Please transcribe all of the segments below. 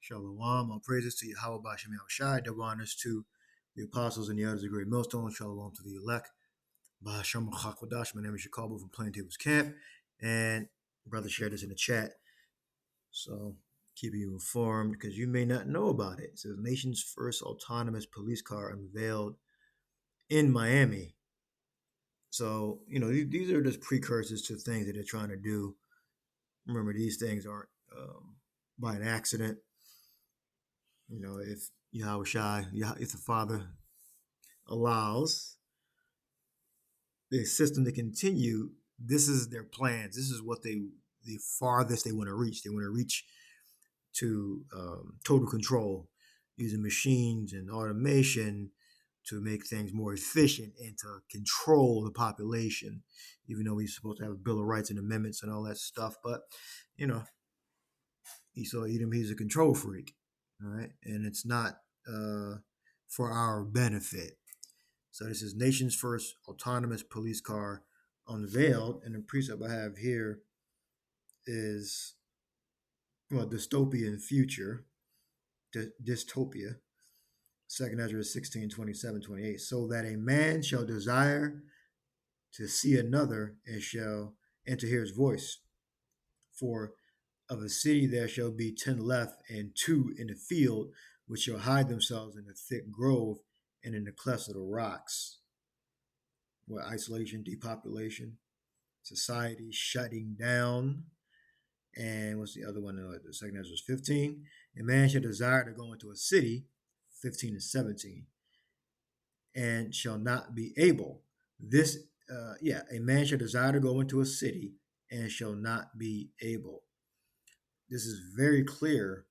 Shalom. All praises to Yahweh B'Shem Yahushai. Double honors to the apostles and the elders of the great Millstone. Shalom to the elect. B'Shem Chakwadash. My name is Jacobo from Plaintables Camp. And brother shared this in the chat. So keeping you informed because you may not know about it. It says nation's first autonomous police car unveiled in Miami. So, these are just precursors to things that they're trying to do. Remember, these things aren't by an accident. If Yahushai, if the Father allows the system to continue, this is their plans. This is what the farthest they want to reach. They want to reach to total control using machines and automation to make things more efficient and to control the population, even though we're supposed to have a Bill of Rights and amendments and all that stuff. But, Esau Edom, he's a control freak, all right? And it's not for our benefit. So this is nation's first autonomous police car unveiled. And the precept I have here is, dystopian future, dystopia. 2nd Ezra 16, 27, 28. So that a man shall desire to see another and to hear his voice. For of a city there shall be 10 left and 2 in the field, which shall hide themselves in the thick grove and in the clefts of the rocks. Isolation, depopulation, society shutting down. And what's the other one? The 2nd Ezra 15. A man shall desire to go into a city, 15 and 17, and shall not be able. A man shall desire to go into a city and shall not be able. This is very clear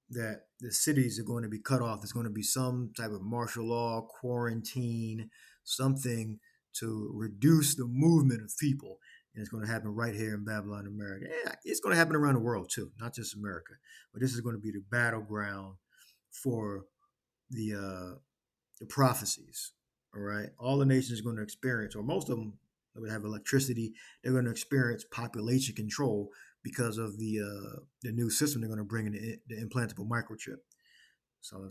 that the cities are going to be cut off. There's going to be some type of martial law, quarantine, something to reduce the movement of people. And it's going to happen right here in Babylon, America. Yeah, it's going to happen around the world too, not just America. But this is going to be the battleground for the prophecies. All right, all the nations are going to experience, or most of them that would have electricity, they're going to experience population control because of the new system they're going to bring in, the implantable microchip. So I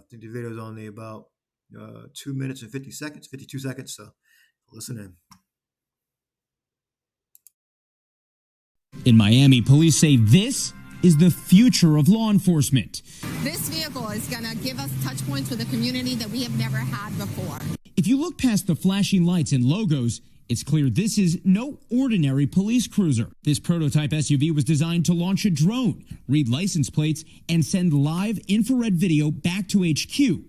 think the video is only about 2 minutes and 52 seconds. So listen in. In Miami, police say this is the future of law enforcement. This vehicle is going to give us touch points with the community that we have never had before. If you look past the flashing lights and logos, it's clear this is no ordinary police cruiser. This prototype SUV was designed to launch a drone, read license plates, and send live infrared video back to HQ,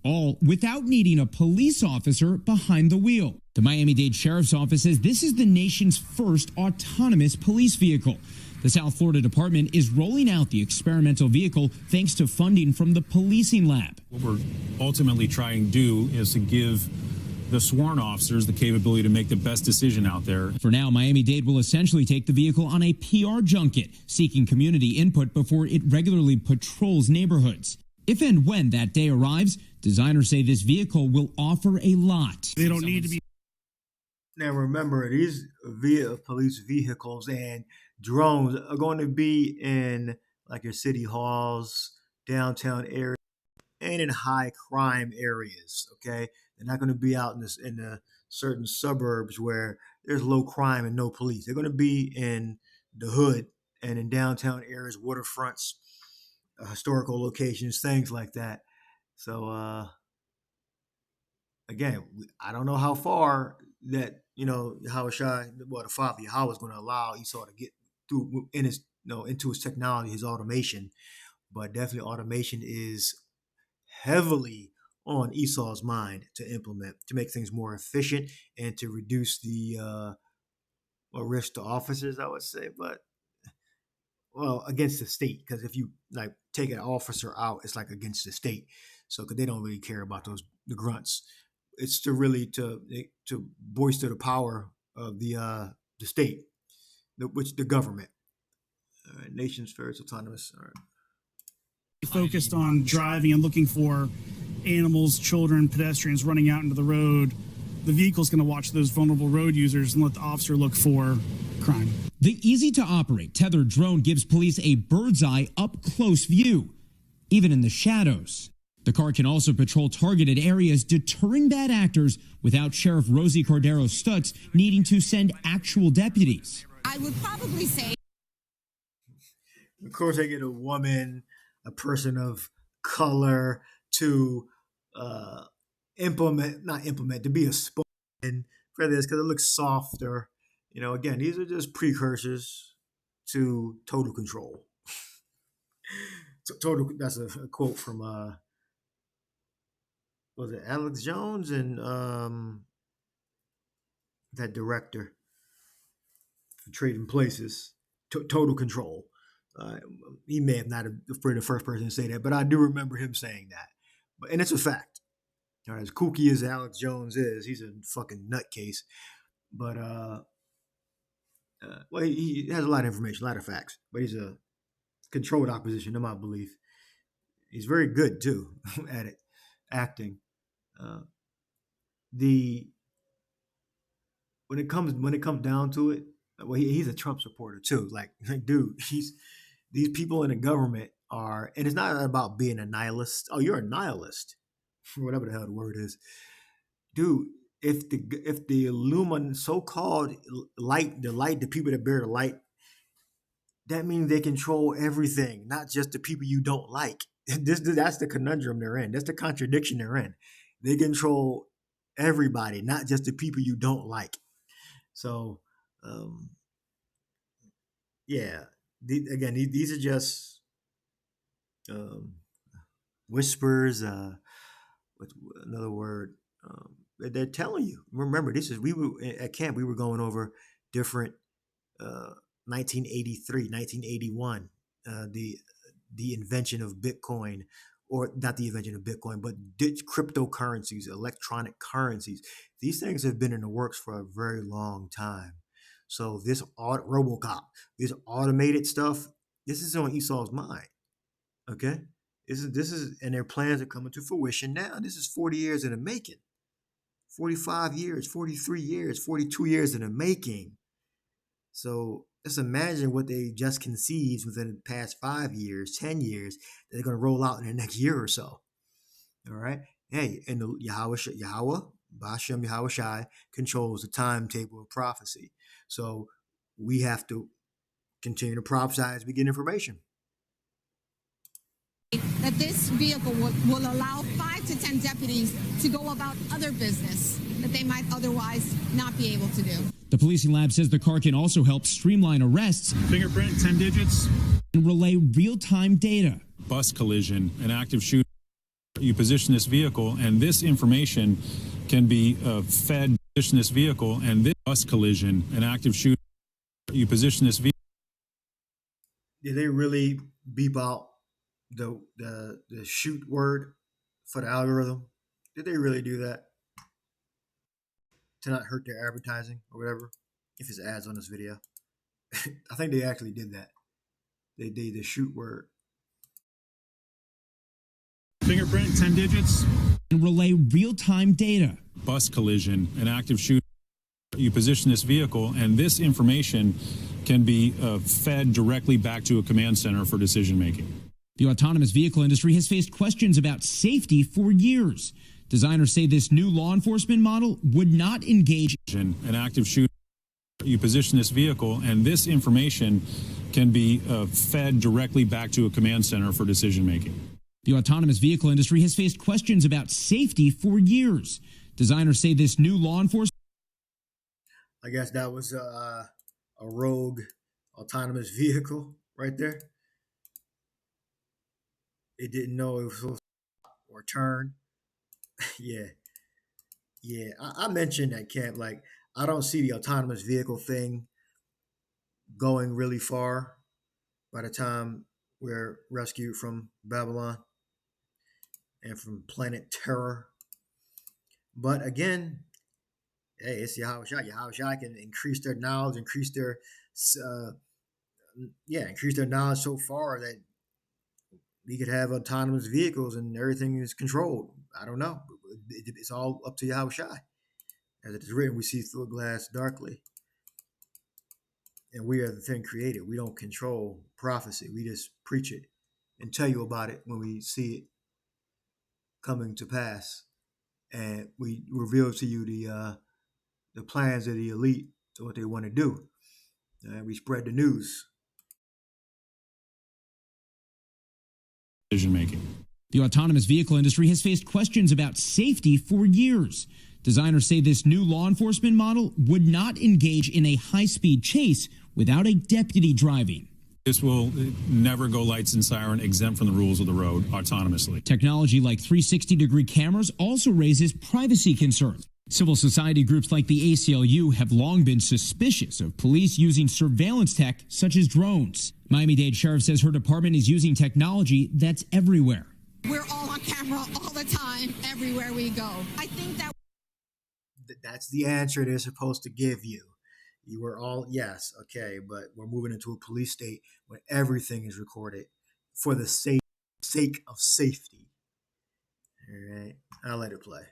all without needing a police officer behind the wheel. The Miami-Dade Sheriff's Office says this is the nation's first autonomous police vehicle. The South Florida Department is rolling out the experimental vehicle thanks to funding from the policing lab. What we're ultimately trying to do is to give the sworn officers the capability to make the best decision out there. For now, Miami-Dade will essentially take the vehicle on a PR junket, seeking community input before it regularly patrols neighborhoods. If and when that day arrives, designers say this vehicle will offer a lot. They don't need to be. Now remember, these police vehicles and drones are going to be in like your city halls, downtown areas, and in high crime areas. Okay, they're not going to be out in the certain suburbs where there's low crime and no police. They're going to be in the hood and in downtown areas, waterfronts, historical locations, things like that. So again, I don't know how far that Yahushai, the Father Yahweh is going to allow Esau to get through in his into his technology, his automation, but definitely automation is heavily on Esau's mind to implement, to make things more efficient and to reduce the risk to officers, I would say, but against the state, because if you like take an officer out, it's like against the state. So because they don't really care about the grunts. It's to really to bolster the power of the state, the government. Nations first, autonomous. All right. Focused on driving and looking for animals, children, pedestrians running out into the road. The vehicle's going to watch those vulnerable road users and let the officer look for crime. The easy-to-operate tethered drone gives police a bird's-eye, up-close view. even in the shadows. The car can also patrol targeted areas, deterring bad actors without Sheriff Rosie Cordero Stutz needing to send actual deputies. I would probably say. Of course, they get a woman, a person of color to to be a spokesman for this because it looks softer. You know, again, these are just precursors to total control. That's a quote from was it Alex Jones and that director for Trading Places, Total Control. He may have not been the first person to say that, but I do remember him saying that. And it's a fact. You know, as kooky as Alex Jones is, he's a fucking nutcase. But well, he has a lot of information, a lot of facts. But he's a controlled opposition, in my belief. He's very good too at it, acting. When it comes down to it, well, he's a Trump supporter too. Like dude, these people in the government are, and it's not about being a nihilist. Oh, you're a nihilist, whatever the hell the word is, dude. If the so-called light, the people that bear the light, that means they control everything, not just the people you don't like. That's the conundrum they're in. That's the contradiction they're in. They control everybody, not just the people you don't like. So, yeah. These are just whispers. What's another word? They're telling you. Remember, we were at camp. We were going over different 1983, 1981, the invention of Bitcoin, or not the invention of Bitcoin, but cryptocurrencies, electronic currencies. These things have been in the works for a very long time. So this RoboCop, this automated stuff, this is on Esau's mind. Okay, this is, and their plans are coming to fruition now. This is 40 years in the making, 45 years, 43 years, 42 years in the making. So just imagine what they just conceived within the past 5 years, 10 years, that they're going to roll out in the next year or so. All right. Hey, and the Yahweh, Bashem Yahweh Shai, controls the timetable of prophecy. So we have to continue to prophesy as we get information. That this vehicle will allow 5 to 10 deputies to go about other business that they might otherwise not be able to do. The policing lab says the car can also help streamline arrests, Fingerprint, 10 digits. and relay real-time data. Bus collision, an active shooter. You position this vehicle, and this information can be fed. Position this vehicle, and this bus collision, an active shooter. You position this vehicle. Did they really beep out the shoot word for the algorithm? Did they really do that to not hurt their advertising or whatever? If it's ads on this video, I think they actually did that. They did the shoot word. Fingerprint, 10 digits. And relay real-time data. Bus collision, an active shooter. You position this vehicle, and this information can be fed directly back to a command center for decision making. The autonomous vehicle industry has faced questions about safety for years. Designers say this new law enforcement model would not engage An active shooter. You position this vehicle, and this information can be fed directly back to a command center for decision making. The autonomous vehicle industry has faced questions about safety for years. Designers say this new law enforcement. I guess that was a rogue autonomous vehicle right there. It didn't know it was supposed to stop or turn. Yeah. I mentioned at camp, like, I don't see the autonomous vehicle thing going really far by the time we're rescued from Babylon and from Planet Terror. But again, hey, it's Yahweh Shai. Yahweh Shai can increase their knowledge, increase their knowledge so far that we could have autonomous vehicles and everything is controlled. I don't know. It's all up to Yahweh Shai. As it is written, we see through a glass darkly. And we are the thing created. We don't control prophecy. We just preach it. and tell you about it when we see it coming to pass, and we reveal to you the plans of the elite to what they want to do. We spread the news. Decision making. The autonomous vehicle industry has faced questions about safety for years. Designers say this new law enforcement model would not engage in a high-speed chase without a deputy driving. This will never go lights and siren, exempt from the rules of the road autonomously. Technology like 360-degree cameras also raises privacy concerns. Civil society groups like the ACLU have long been suspicious of police using surveillance tech such as drones. Miami-Dade Sheriff says her department is using technology that's everywhere. We're all on camera all the time, everywhere we go. I think that's the answer they're supposed to give you. You were all, yes, okay, but we're moving into a police state where everything is recorded for the sake of safety. All right, I'll let it play.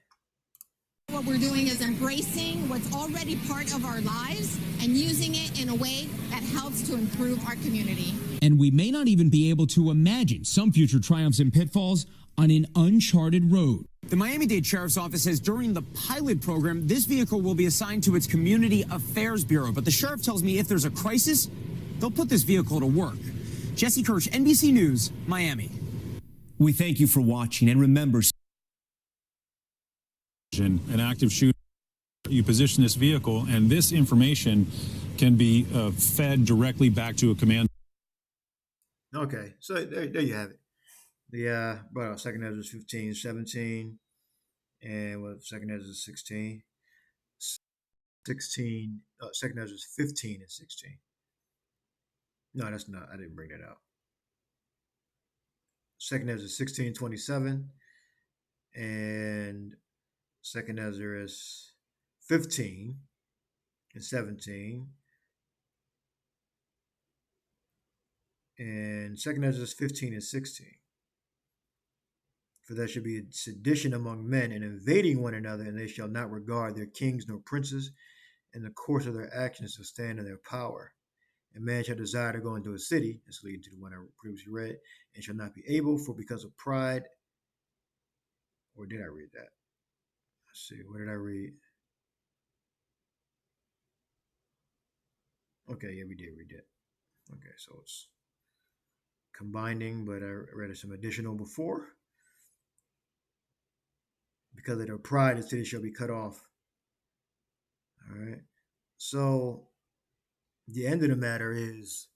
what we're doing is embracing what's already part of our lives and using it in a way that helps to improve our community. And we may not even be able to imagine some future triumphs and pitfalls on an uncharted road. The Miami-Dade Sheriff's Office says during the pilot program, this vehicle will be assigned to its Community Affairs Bureau. But the sheriff tells me if there's a crisis, they'll put this vehicle to work. Jesse Kirsch, NBC News, Miami. We thank you for watching, and remember, an active shooter, you position this vehicle, and this information can be fed directly back to a command. Okay, so there you have it. The second Ezra 15, 17, and what second Ezra 16, 16. Second Ezra 15 and 16. No, that's not. I didn't bring that out. Second Ezra 16, 27, and second Ezra is 15 and 17, and second Ezra is 15 and 16. For there should be a sedition among men and invading one another, and they shall not regard their kings nor princes, and the course of their actions shall stand in their power. And man shall desire to go into a city, that's leading to the one I previously read, and shall not be able, for because of pride. Or did I read that? Let's see, what did I read? Okay, yeah, we did read that. Okay, so it's combining, but I read some additional before. Because of their pride, the city shall be cut off. All right. So the end of the matter is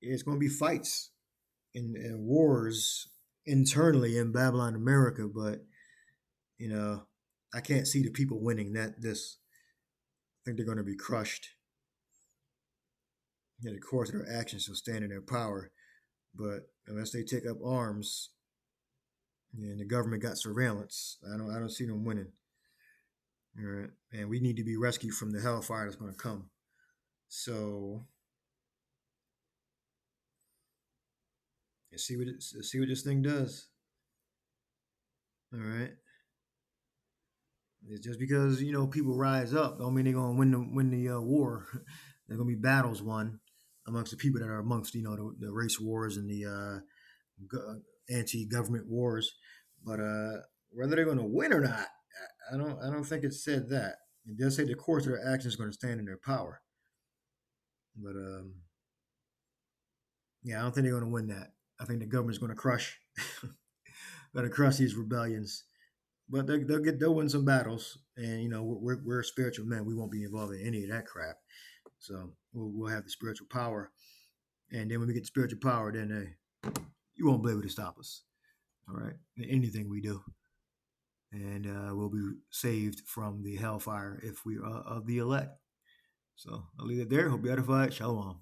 it's going to be fights and wars internally in Babylon, America. But, I can't see the people winning I think they're going to be crushed. The course of their actions will stand in their power. But unless they take up arms, and the government got surveillance, I don't see them winning. All right, and we need to be rescued from the hellfire that's going to come. So, let's see what this thing does. All right, it's just because people rise up don't mean they're going to win the war. There's going to be battles won amongst the people that are amongst the race wars and the anti-government wars, but whether they're going to win or not, I don't think it said that. It does say the course of their actions is going to stand in their power, but I don't think they're going to win that. I think the government's going to crush these rebellions, but they'll win some battles, and we're spiritual men. We won't be involved in any of that crap, so we'll have the spiritual power, and then when we get the spiritual power, then you won't be able to stop us. All right. Anything we do. And we'll be saved from the hellfire if we are of the elect. So I'll leave it there. Hope you're edified. Shalom.